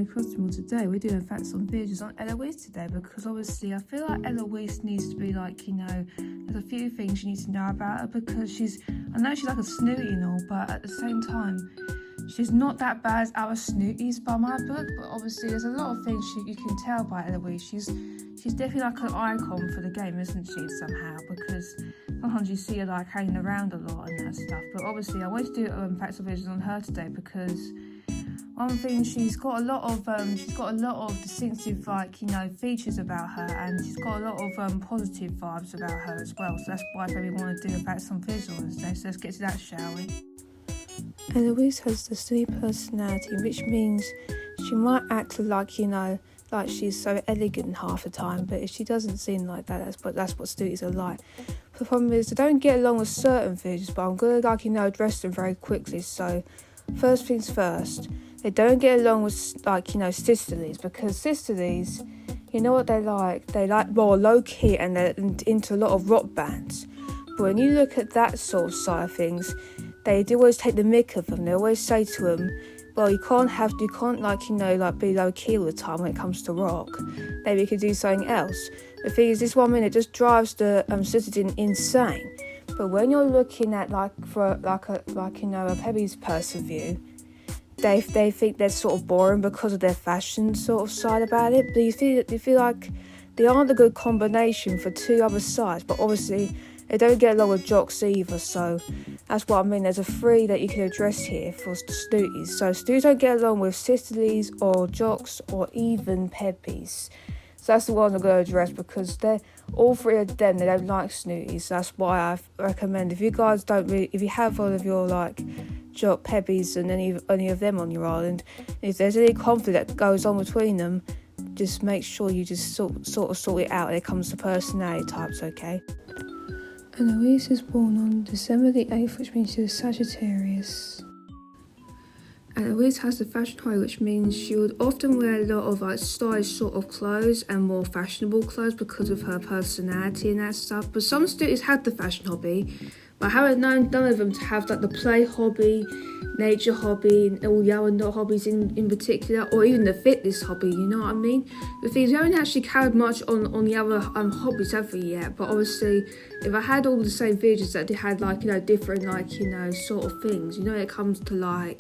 across to me today. We're doing facts on videos on Eloise today because obviously I feel like Eloise needs to be there's a few things you need to know about her because I know she's like a snooty and all, but at the same time, she's not that bad as our snooties by my book. But obviously there's a lot of things you can tell by Eloise. She's definitely like an icon for the game, isn't she, somehow? Because sometimes you see her hanging around a lot and that stuff. But obviously I wanted to do facts on videos on her today because one thing, she's got a lot of distinctive features about her, and she's got a lot of positive vibes about her as well. So that's why I really want to do about some visuals today. So let's get to that, shall we? Eloise has the silly personality, which means she might act like she's so elegant half the time, but if she doesn't seem like that, that's what students are like. The problem is they don't get along with certain features, but I'm gonna address them very quickly. So first things first, they don't get along with sisterlies, because sisterlies, you know what they like? They like more low key and they're into a lot of rock bands. But when you look at that sort of side of things, they do always take the mick of them. They always say to them, well, you can't be low key all the time when it comes to rock. Maybe you could do something else. The thing is, this 1 minute just drives the sisters insane. But when you're looking at a Pebby's person view, they think they're sort of boring because of their fashion sort of side about it. But you feel like they aren't a good combination for two other sides. But obviously they don't get along with jocks either. So that's what I mean. There's a three that you can address here for snooties. So snooties don't get along with sisterlies or jocks or even Pebbies. So that's the one I'm going to address because they're all three of them. They don't like snooties. That's why I recommend if you have one of your jock Pebbies and any of them on your island, if there's any conflict that goes on between them, just make sure you just sort of sort it out when it comes to personality types, okay? Eloise is born on December the 8th, which means she's Sagittarius. Eloise has the fashion hobby, which means she would often wear a lot of stylish sort of clothes and more fashionable clothes because of her personality and that stuff. But some students have the fashion hobby, but I haven't known none of them to have the play hobby, nature hobby, and all the other not hobbies in particular, or even the fitness hobby, you know what I mean? The thing is, we haven't actually carried much on the other hobbies have we yet, but obviously if I had all the same features that they had different sort of things, when it comes to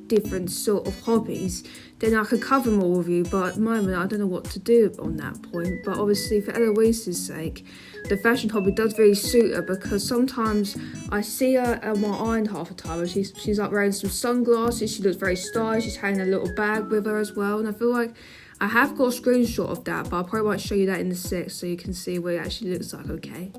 different sort of hobbies, then I could cover them all with you. But at the moment I don't know what to do on that point. But obviously for Eloise's sake, the fashion hobby does really suit her, because sometimes I see her on my iron half the time and she's wearing some sunglasses, she looks very stylish, she's hanging a little bag with her as well, and I feel like I have got a screenshot of that, but I probably won't show you that in the 6 so you can see what it actually looks like, okay?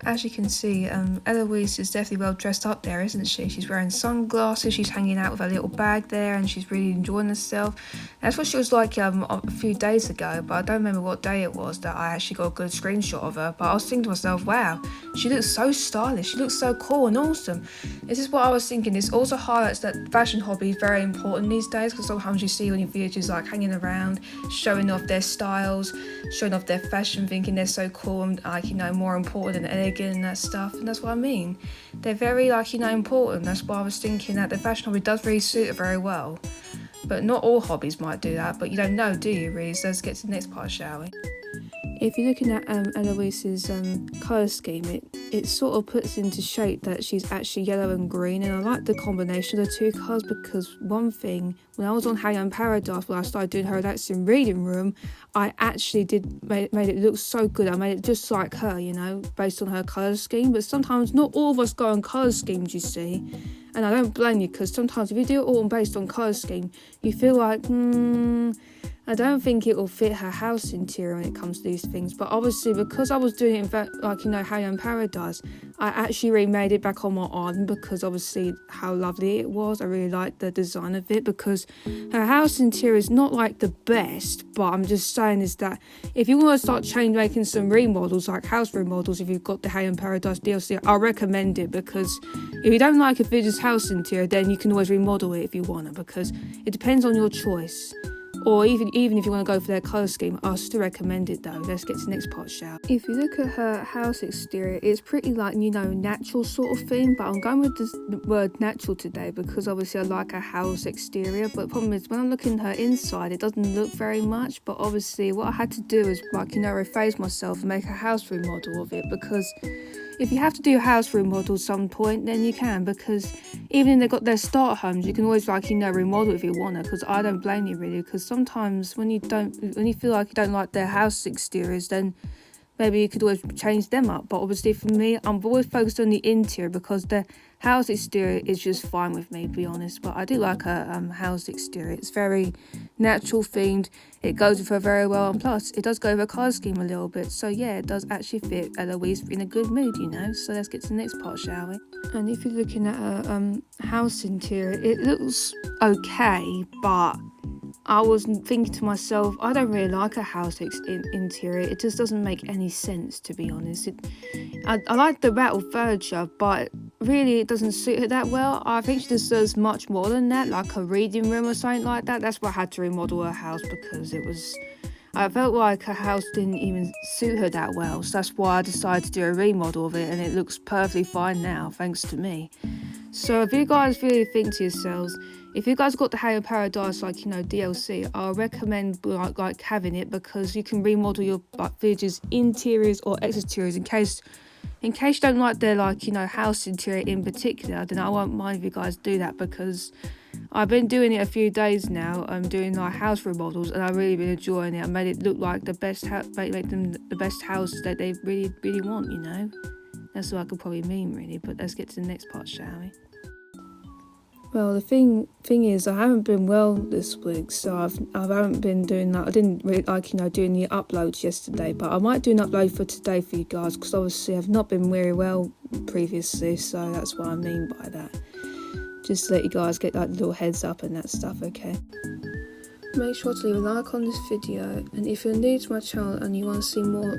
As you can see, Eloise is definitely well dressed up there, isn't she? She's wearing sunglasses, she's hanging out with her little bag there, and she's really enjoying herself. That's what she was like a few days ago, but I don't remember what day it was that I actually got a good screenshot of her. But I was thinking to myself, wow, she looks so stylish, she looks so cool and awesome. This is what I was thinking. This also highlights that fashion hobby is very important these days, because sometimes you see on your videos hanging around, showing off their styles, showing off their fashion, thinking they're so cool and more important than elegant and that stuff, and that's what I mean. They're very important. That's why I was thinking that the fashion hobby does really suit her very well. But not all hobbies might do that, but you don't know, do you really? So let's get to the next part, shall we? If you're looking at Eloise's colour scheme, it sort of puts into shape that she's actually yellow and green, and I like the combination of the two colours, because one thing, when I was on Hang On Paradise, when I started doing her relaxing reading room, I actually made it look so good. I made it just like her, based on her colour scheme. But sometimes not all of us go on colour schemes, you see, and I don't blame you, because sometimes if you do it all based on colour scheme, you feel like, I don't think it will fit her house interior when it comes to these things. But obviously, because I was doing it in fact, Hang On Paradise, I actually remade it back on my island, because obviously how lovely it was. I really liked the design of it, because her house interior is not the best, but I'm just saying is that if you want to start making some remodels, like house remodels, if you've got the Hang On Paradise DLC, I recommend it, because if you don't like a video's house interior, then you can always remodel it if you want to, because it depends on your choice. Or even if you want to go for their colour scheme, I'll still recommend it though. Let's get to the next part, shall we? If you look at her house exterior, it's pretty like, natural sort of thing, but I'm going with the word natural today because obviously I like her house exterior, but the problem is when I'm looking at her inside, it doesn't look very much, but obviously what I had to do is rephrase myself and make a house remodel of it, because if you have to do a house remodel at some point, then you can, because even if they've got their starter homes, you can always remodel if you want to, because I don't blame you really, because sometimes when you feel like you don't like their house exteriors, then maybe you could always change them up. But obviously for me, I'm always focused on the interior because the house exterior is just fine with me, to be honest. But I do like her house exterior. It's very natural themed. It goes with her very well, and plus it does go with her colour scheme a little bit. So yeah, it does actually fit Eloise in a good mood, So let's get to the next part, shall we? And if you're looking at her house interior, it looks okay, but I was thinking to myself, I don't really like a house interior. It just doesn't make any sense, to be honest. I like the rattle furniture, but really it doesn't suit her that well. I think she deserves much more than that, like a reading room or something like that. That's why I had to remodel her house, because I felt like her house didn't even suit her that well. So that's why I decided to do a remodel of it, and it looks perfectly fine now, thanks to me. So if you guys really think to yourselves, if you guys got the Halo Paradise DLC, I'll recommend like having it, because you can remodel your villages interiors or exteriors in case you don't like their house interior in particular. Then I won't mind if you guys do that, because I've been doing it a few days now. I'm doing house remodels, and I've really been enjoying it. I made it look like the best make them the best house that they really want. That's what I could probably mean really. But let's get to the next part, shall we? Well, the thing is, I haven't been well this week, so I haven't been doing that. I didn't really doing the uploads yesterday, but I might do an upload for today for you guys, because obviously I've not been very well previously, so that's what I mean by that. Just to let you guys get little heads up and that stuff, okay? Make sure to leave a like on this video, and if you're new to my channel and you want to see more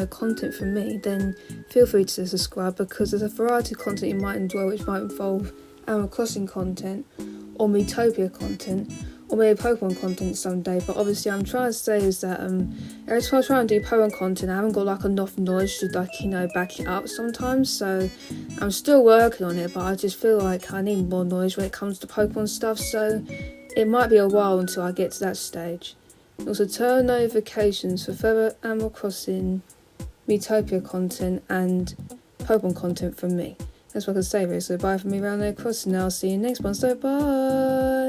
content from me, then feel free to subscribe, because there's a variety of content you might enjoy, which might involve Animal Crossing content, or Metopia content, or maybe Pokemon content someday. But obviously I'm trying to say is that every time I try and do Pokemon content, I haven't got enough knowledge to back it up sometimes, so I'm still working on it, but I just feel like I need more knowledge when it comes to Pokemon stuff, so it might be a while until I get to that stage. Also, turn notifications for further Animal Crossing, Metopia content and Pokemon content from me. That's what I can say, really. So bye from me around there, crossing now. See you next one. So bye.